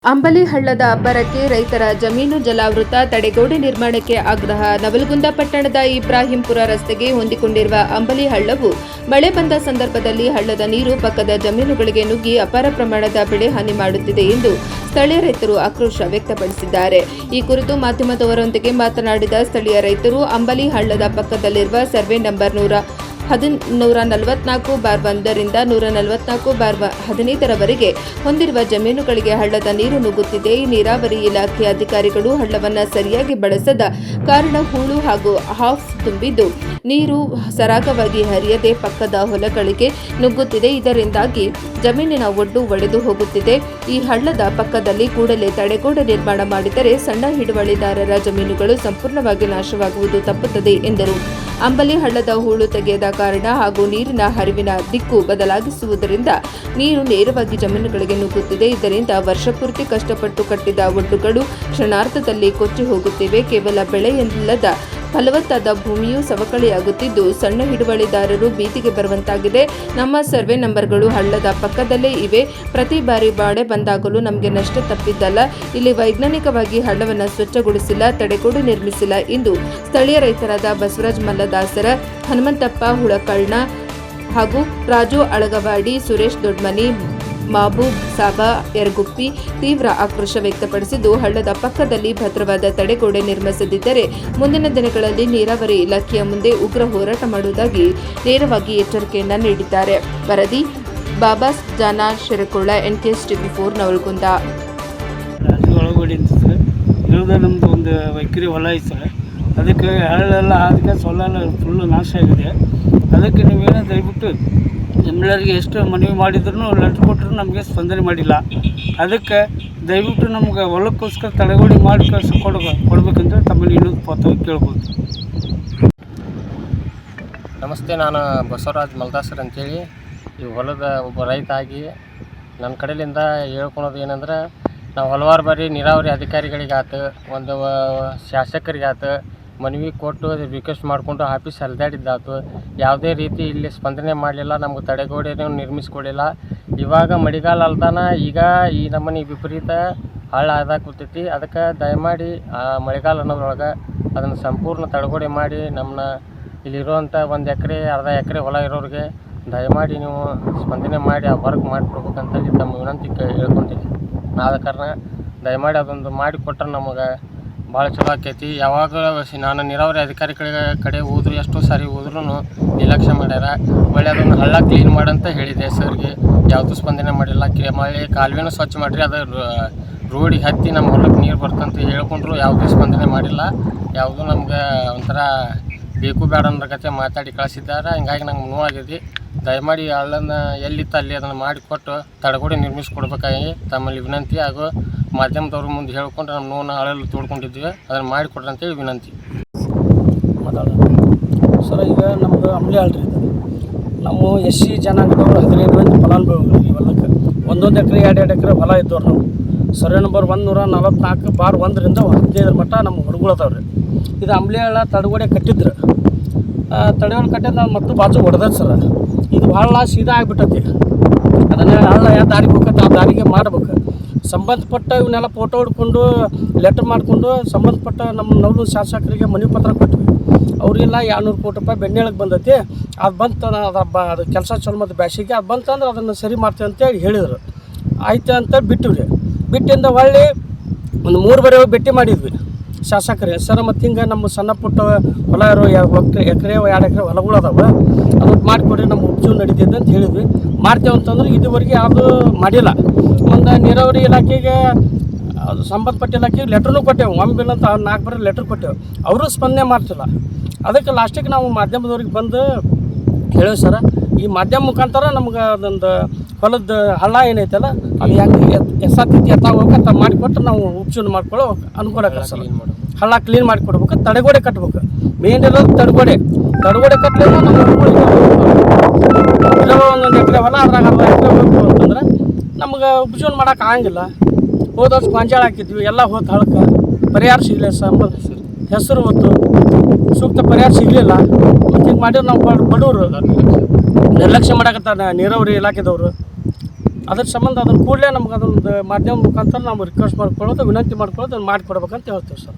ಅಂಬಲಿ ಹಳ್ಳದ ಅಬ್ಬರಕ್ಕೆ ರೈತರ ಜಮೀನು ಜಲಾವೃತ, ತಡೆಗೋಡೆ ನಿರ್ಮಾಣಕ್ಕೆ ಆಗ್ರಹ. ನವಲಗುಂದ ಪಟ್ಟಣದ ಇಬ್ರಾಹಿಂಪುರ ರಸ್ತೆಗೆ ಹೊಂದಿಕೊಂಡಿರುವ ಅಂಬಲಿ ಹಳ್ಳವು ಮಳೆ ಬಂದ ಸಂದರ್ಭದಲ್ಲಿ ಹಳ್ಳದ ನೀರು ಪಕ್ಕದ ಜಮೀನುಗಳಿಗೆ ನುಗ್ಗಿ ಅಪಾರ ಪ್ರಮಾಣದ ಬೆಳೆ ಹಾನಿ ಮಾಡುತ್ತಿದೆ ಎಂದು ಸ್ಥಳೀಯ ರೈತರು ಆಕ್ರೋಶ ವ್ಯಕ್ತಪಡಿಸಿದ್ದಾರೆ. ಈ ಕುರಿತು ಮಾಧ್ಯಮದವರೊಂದಿಗೆ ಮಾತನಾಡಿದ ಸ್ಥಳೀಯ ರೈತರು, ಅಂಬಲಿ ಹಳ್ಳದ ಪಕ್ಕದಲ್ಲಿರುವ ಸರ್ವೆ ನಂಬರ್ 144/1 ರಿಂದ 144/15 ಹೊಂದಿರುವ ಜಮೀನುಗಳಿಗೆ ಹಳ್ಳದ ನೀರು ನುಗ್ಗುತ್ತಿದೆ. ಈ ನೀರಾವರಿ ಇಲಾಖೆ ಅಧಿಕಾರಿಗಳು ಹಳ್ಳವನ್ನು ಸರಿಯಾಗಿ ಬಳಸದ ಕಾರಣ ಹೂಳು ಹಾಗೂ ಹಾಫ್ ತುಂಬಿದ್ದು ನೀರು ಸರಾಗವಾಗಿ ಹರಿಯದೆ ಪಕ್ಕದ ಹೊಲಗಳಿಗೆ ನುಗ್ಗುತ್ತಿದೆ. ಇದರಿಂದಾಗಿ ಜಮೀನಿನ ಒಡ್ಡು ಒಡೆದು ಹೋಗುತ್ತಿದೆ. ಈ ಹಳ್ಳದ ಪಕ್ಕದಲ್ಲಿ ಕೂಡಲೇ ತಡೆಗೋಡೆ ನಿರ್ಮಾಣ ಮಾಡಿದರೆ ಸಣ್ಣ ಹಿಡುವಳಿದಾರರ ಜಮೀನುಗಳು ಸಂಪೂರ್ಣವಾಗಿ ನಾಶವಾಗುವುದು ತಪ್ಪುತ್ತದೆ ಎಂದರು. ಅಂಬಲಿ ಹಳ್ಳದ ಹೂಳು ತೆಗೆಯದ ಕಾರಣ ಹಾಗೂ ನೀರಿನ ಹರಿವಿನ ದಿಕ್ಕು ಬದಲಾಗಿಸುವುದರಿಂದ ನೀರು ನೇರವಾಗಿ ಜಮೀನುಗಳಿಗೆ ನುಗ್ಗುತ್ತಿದೆ. ಇದರಿಂದ ವರ್ಷಪೂರ್ತಿ ಕಷ್ಟಪಟ್ಟು ಕಟ್ಟಿದ ಒಡ್ಡುಗಳು ಕ್ಷಣಾರ್ಧದಲ್ಲಿ ಕೊಚ್ಚಿ ಹೋಗುತ್ತಿವೆ. ಕೇವಲ ಬೆಳೆಯಿಲ್ಲದ ಫಲವತ್ತಾದ ಭೂಮಿಯೂ ಸವಕಳಿಯಾಗುತ್ತಿದ್ದು ಸಣ್ಣ ಹಿಡುವಳಿದಾರರು ಭೀತಿಗೆ ಬರುವಂತಾಗಿದೆ. ನಮ್ಮ ಸರ್ವೆ ನಂಬರ್ಗಳು ಹಳ್ಳದ ಪಕ್ಕದಲ್ಲೇ ಇವೆ. ಪ್ರತಿ ಬಾರಿ ಬಾಡೆ ಬಂದಾಗಲೂ ನಮಗೆ ನಷ್ಟ ತಪ್ಪಿದ್ದಲ್ಲ. ಇಲ್ಲಿ ವೈಜ್ಞಾನಿಕವಾಗಿ ಹಳ್ಳವನ್ನು ಸ್ವಚ್ಛಗೊಳಿಸಿಲ್ಲ, ತಡೆಗೋಡೆ ನಿರ್ಮಿಸಿಲ್ಲ ಎಂದು ಸ್ಥಳೀಯ ರೈತರಾದ ಬಸವರಾಜ್ ಮಲ್ಲದಾಸರ, ಹನುಮಂತಪ್ಪ ಹುಳಕಳ್ಳ ಹಾಗೂ ರಾಜು ಅಳಗವಾಡಿ, ಸುರೇಶ್ ದೊಡ್ಮನಿ, ಮಾಬೂಬ್ ಸಾಬಾ ಯರಗುಪ್ಪಿ ತೀವ್ರ ಆಕ್ರೋಶ ವ್ಯಕ್ತಪಡಿಸಿದ್ದು, ಹಳ್ಳದ ಪಕ್ಕದಲ್ಲಿ ಭದ್ರವಾದ ತಡೆಗೋಡೆ ನಿರ್ಮಿಸದಿದ್ದರೆ ಮುಂದಿನ ದಿನಗಳಲ್ಲಿ ನೀರಾವರಿ ಇಲಾಖೆಯ ಮುಂದೆ ಉಗ್ರ ಹೋರಾಟ ಮಾಡುವುದಾಗಿ ನೇರವಾಗಿ ಎಚ್ಚರಿಕೆಯನ್ನ ನೀಡಿದ್ದಾರೆ. ವರದಿ ಬಾಬಾಸ್ ಜಾನಾ ಶಿರಕೊಳ್ಳ, NKS TV4 ನವಲಗುಂದ. ನಮ್ದು ಒಂದು ಎಕರೆ ಹೊಲ ಐತೆ ಸರ್. ಅದಕ್ಕೆ ಹಳ್ಳೆಲ್ಲ ಅದಕ್ಕೆ ಸೊಲ್ಲ ಫುಲ್ಲು ನಾಶ ಆಗಿದೆ. ಅದಕ್ಕೆ ನೀವೇನೋ ದಯವಿಟ್ಟು ಎಲ್ಲರಿಗೆ ಎಷ್ಟು ಮನವಿ ಮಾಡಿದ್ರು ಲೆಟ್ರ್ ಕೊಟ್ಟರು ನಮಗೆ ಸ್ಪಂದನೆ ಮಾಡಿಲ್ಲ. ಅದಕ್ಕೆ ದಯವಿಟ್ಟು ನಮ್ಗೆ ಹೊಲಕ್ಕೋಸ್ಕರ ತಡೆಗೋಡೆ ಮಾಡಿ ಕೊಡ್ಬೇಕಂತ ತಮ್ಮಲ್ಲಿ ಇನ್ನೊಂದು ಪತ್ರವಾಗಿ ಕೇಳ್ಬೋದು. ನಮಸ್ತೆ, ನಾನು ಬಸವರಾಜ್ ಮಲ್ದಾಸರ್ ಅಂತೇಳಿ ಈ ಹೊಲದ ಒಬ್ಬ ರೈತ ಆಗಿ ನನ್ನ ಕಡೆಯಿಂದ ಹೇಳ್ಕೊಳೋದು ಏನಂದ್ರೆ, ನಾವು ಹಲವಾರು ಬಾರಿ ನೀರಾವರಿ ಅಧಿಕಾರಿಗಳಿಗಾತು, ಒಂದು ಶಾಸಕರಿಗಾತು ಮನವಿ ಕೊಟ್ಟು ರಿಕ್ವೆಸ್ಟ್ ಮಾಡಿಕೊಂಡು ಆಫೀಸ್ ಹರಿದಾಡಿದ್ದಾತು. ಯಾವುದೇ ರೀತಿ ಇಲ್ಲಿ ಸ್ಪಂದನೆ ಮಾಡಲಿಲ್ಲ. ನಮ್ಗೆ ತಡೆಗೋಡೆನೂ ನಿರ್ಮಿಸ್ಕೊಡಿಲ್ಲ. ಇವಾಗ ಮಳೆಗಾಲ ಅಲ್ದಾನ ಈಗ ಈ ನಮ್ಮನೆ ವಿಪರೀತ ಹಳ್ಳ ಆದಾಕುತ್ತೈತಿ. ಅದಕ್ಕೆ ದಯಮಾಡಿ ಮಳೆಗಾಲ ಅನ್ನೋದ್ರೊಳಗೆ ಅದನ್ನು ಸಂಪೂರ್ಣ ತಡೆಗೋಡೆ ಮಾಡಿ ನಮ್ಮನ್ನ ಇಲ್ಲಿರುವಂಥ 1 ಎಕರೆ ಅರ್ಧ ಎಕರೆ ಹೊಲ ಇರೋರಿಗೆ ದಯಮಾಡಿ ನೀವು ಸ್ಪಂದನೆ ಮಾಡಿ ಆ ವರ್ಕ್ ಮಾಡಿಕೊಡ್ಬೇಕಂತೇಳಿ ತಮ್ಮ ವಿನಂತಿ ಹೇಳ್ಕೊತೀನಿ. ಆದ ಕಾರಣ ದಯಮಾಡಿ ಅದೊಂದು ಮಾಡಿಕೊಟ್ರೆ ನಮಗೆ ಭಾಳ ಚಲೋ ಆಕೈತಿ. ಯಾವಾಗ ನಾನು ನೀರಾವರಿ ಅಧಿಕಾರಿಗಳ ಕಡೆ ಹೋದ್ರು, ಎಷ್ಟೋ ಸಾರಿ ಹೋದ್ರೂ ನಿರ್ಲಕ್ಷ್ಯ ಮಾಡ್ಯಾರ. ಒಳ್ಳೆ ಅದನ್ನು ಹಳ್ಳ ಕ್ಲೀನ್ ಮಾಡಂತ ಹೇಳಿದೆ ಸರ್ಗೆ, ಯಾವುದೂ ಸ್ಪಂದನೆ ಮಾಡಿಲ್ಲ. ಮಳೆ ಕಾಲುವೆನೂ ಸ್ವಚ್ಛ ಮಾಡಿರಿ, ಅದು ರೋಡಿಗೆ ಹತ್ತಿ ನಮ್ಮ ಹೊಲಕ್ಕೆ ನೀರು ಬರ್ತಂತ ಹೇಳ್ಕೊಂಡ್ರು ಯಾವುದೂ ಸ್ಪಂದನೆ ಮಾಡಿಲ್ಲ. ಯಾವುದೂ ನಮ್ಗೆ ಒಂಥರ ಬೇಕು ಬೇಡ ಅನ್ನೋ ಕತೆ ಮಾತಾಡಿ ಕಳಿಸಿದ್ದಾರೆ. ಹಿಂಗಾಗಿ ನಂಗೆ ನೋವಾಗಿದೆ. ದಯಮಾಡಿ ಹಳ್ಳನ್ನು ಎಲ್ಲಿತ್ತು ಅಲ್ಲಿ ಅದನ್ನು ಮಾಡಿಕೊಟ್ಟು ತಡೆಗೋಡೆ ನಿರ್ಮಿಸ್ಕೊಡ್ಬೇಕಾಗಿ ತಮ್ಮಲ್ಲಿ ವಿನಂತಿ ಹಾಗೂ ಮಾಧ್ಯಮದವ್ರ ಮುಂದೆ ಹೇಳ್ಕೊಂಡು ನಮ್ಮ ನೋವನ್ನು ಹಳೆಲ್ಲ ತೋಡ್ಕೊಂಡಿದ್ವಿ, ಅದನ್ನು ಮಾಡಿಕೊಡ್ರಿ ಅಂತೇಳಿ ವಿನಂತಿ. ಸರ್, ಈಗ ನಮ್ಮದು ಅಂಬಲಿ ಹಳ್ಳಿ ಇದು. ನಮ್ಮ SC ಜನಾಂಗದವರು 15 ಮಂದಿ ಫಲಾನುಭವಿಗಳು ಈ ಹೊಲಕ್ಕೆ. 1 ಎಕರೆ 2 ಎಕರೆ ಹೊಲ ಇದ್ದವ್ರು ನಾವು. ಸರ್ವೆ ನಂಬರ್ 144/1 ರಿಂದ 15 ಮಟ್ಟ ನಮ್ಮ ಹುಡುಗಳದವ್ರಿ. ಇದು ಅಂಬಲಿ ಹಳ್ಳ ತಡೆಗೋಡೆ ಕಟ್ಟಿದ್ರು. ತಡೆಗೋಡೆ ಕಟ್ಟಿದ್ದು ನಾವು ಮತ್ತು ಬಾಜು ಹೊಡೆದ ಸರ್. ಇದು ಭಾಳ ಸೀದಾ ಆಗಿಬಿಟ್ಟತಿ. ಅದನ್ನು ಹಳ್ಳ ಯಾವ ದಾರಿಗೆ ಹೋಗತ್ತೆ ಆ ದಾರಿಗೆ ಮಾಡ್ಬೇಕು. ಸಂಬಂಧಪಟ್ಟ ಇವನ್ನೆಲ್ಲ ಫೋಟೋ ಹಿಡ್ಕೊಂಡು ಲೆಟ್ರ್ ಮಾಡಿಕೊಂಡು ಸಂಬಂಧಪಟ್ಟ ನಮ್ಮ ನವಲು ಶಾಸಕರಿಗೆ ಮನವಿ ಪತ್ರ ಕೊಟ್ವಿ. ಅವರಿಲ್ಲ 200 ಕೋಟಿ ರೂಪಾಯಿ ಬೆಣ್ಣೆಳಗೆ ಬಂದೈತಿ, ಅದು ಬಂತು ಅದು ಕೆಲಸ ಚಲೋ ಮತ್ತು ಬ್ಯಾಸಿಗೆ ಅದು ಬಂತಂದ್ರೆ ಅದನ್ನು ಸರಿ ಮಾಡ್ತೀವಿ ಅಂತೇಳಿ ಹೇಳಿದರು. ಆಯ್ತು ಅಂತ ಬಿಟ್ಟಿವ್ರಿ. ಬಿಟ್ಟಿಂದ ಹೊಳ್ಳಿ ಒಂದು 3 ಬಾರಿ ಭೇಟಿ ಮಾಡಿದ್ವಿ ಶಾಸಕರೇ. ಸರ್, ಮತ್ತು ಹಿಂಗೆ ನಮ್ಮ ಸಣ್ಣ ಪುಟ್ಟ ಹೊಲ ಇರೋ 1 ಎಕರೆ 2 ಎಕರೆ ಹೊಲಗಳು ಅದಾವೆ, ಅದು ಮಾಡಿಕೊಡ್ರಿ, ನಮ್ಮ ಉಪಜೀವನ ನಡೀತಿದೆ ಅಂತ ಹೇಳಿದ್ವಿ. ಮಾಡ್ತೇವೆ ಅಂತಂದ್ರೆ ಇದುವರೆಗೆ ಯಾವುದೂ ಮಾಡಿಲ್ಲ. ಒಂದು ನೀರಾವರಿ ಇಲಾಖೆಗೆ ಅದು ಸಂಬಂಧಪಟ್ಟ ಇಲಾಖೆಗೆ ಲೆಟ್ರೂ ಕೊಟ್ಟೆವು. ಒಮ್ಮಿಲ್ಲ ಅಂತ 4 ಬಾರಿ ಲೆಟ್ರ್ ಕೊಟ್ಟೆವು, ಅವರು ಸ್ಪಂದನೆ ಮಾಡ್ತಿಲ್ಲ. ಅದಕ್ಕೆ ಲಾಸ್ಟಿಗೆ ನಾವು ಮಾಧ್ಯಮದವ್ರಿಗೆ ಬಂದು ಹೇಳೇವಿ ಸರ, ಈ ಮಾಧ್ಯಮ ಮುಖಾಂತರ ನಮ್ಗೆ ಅದೊಂದು ಹೊಲದ ಹಳ್ಳ ಏನೈತಲ್ಲ ಅದು ಹೆಂಗೆ ಎತ್ತಾಗ್ತೈತಿ ಎತ್ತಾಗೋಕೆ ಮಾಡಿಕೊಟ್ಟು ನಾವು ಉಪಜೀವನ ಮಾಡ್ಕೊಳ್ಳೋ ಅನುಕೂಲ ಆಗಲ್ಲ ಸರ್. ಹಳ್ಳ ಕ್ಲೀನ್ ಮಾಡಿಕೊಡ್ಬೇಕು, ತಡೆಗೋಡೆ ಕಟ್ಬೇಕು. ಮೇನ್ ಇರೋದು ತಡೆಗೋಡೆ ಕಟ್ಟಲಿಲ್ಲ ನಮ್ಮ ಇರೋ 1 ಎಕರೆ ಹೊಲ ಅದ್ರಾಗ ಅರ್ಧ ಎಕರೆ ಹೋಗ್ಬೇಕು ಅಂತಂದ್ರೆ ನಮ್ಗೆ ಉಪಜೀವನ ಮಾಡೋಕೆ ಆಗಂಗಿಲ್ಲ. ಹೋದ ವರ್ಷ ಗೊಂಜಾಳ ಹಾಕಿದ್ವಿ, ಎಲ್ಲ ಹೋತು ಹಳಕ್ಕೆ, ಪರಿಹಾರ ಸಿಗಲಿಲ್ಲ. ಹೆಸರು ಹೊತ್ತು ಸೂಕ್ತ ಪರಿಹಾರ ಸಿಗಲಿಲ್ಲ. ಮತ್ತು ಹಿಂಗೆ ಮಾಡಿದ್ರೆ ನಾವು ಬಡವರು ನಿರ್ಲಕ್ಷ್ಯ ಮಾಡಕತ್ತಾರ ನೀರಾವರಿ ಇಲಾಖೆದವರು. ಅದ್ರ ಸಂಬಂಧ ಅದನ್ನು ಕೂಡಲೇ ನಮ್ಗೆ ಅದೊಂದು ಮಾಧ್ಯಮ ಮುಖಾಂತರ ನಾವು ರಿಕ್ವೆಸ್ಟ್ ಮಾಡ್ಕೊಳ್ಳೋದು ವಿನಂತಿ ಮಾಡ್ಕೊಳ್ಳೋದು ಅದನ್ನು ಮಾಡಿಕೊಡ್ಬೇಕಂತ ಹೇಳ್ತೀವಿ ಸರ್.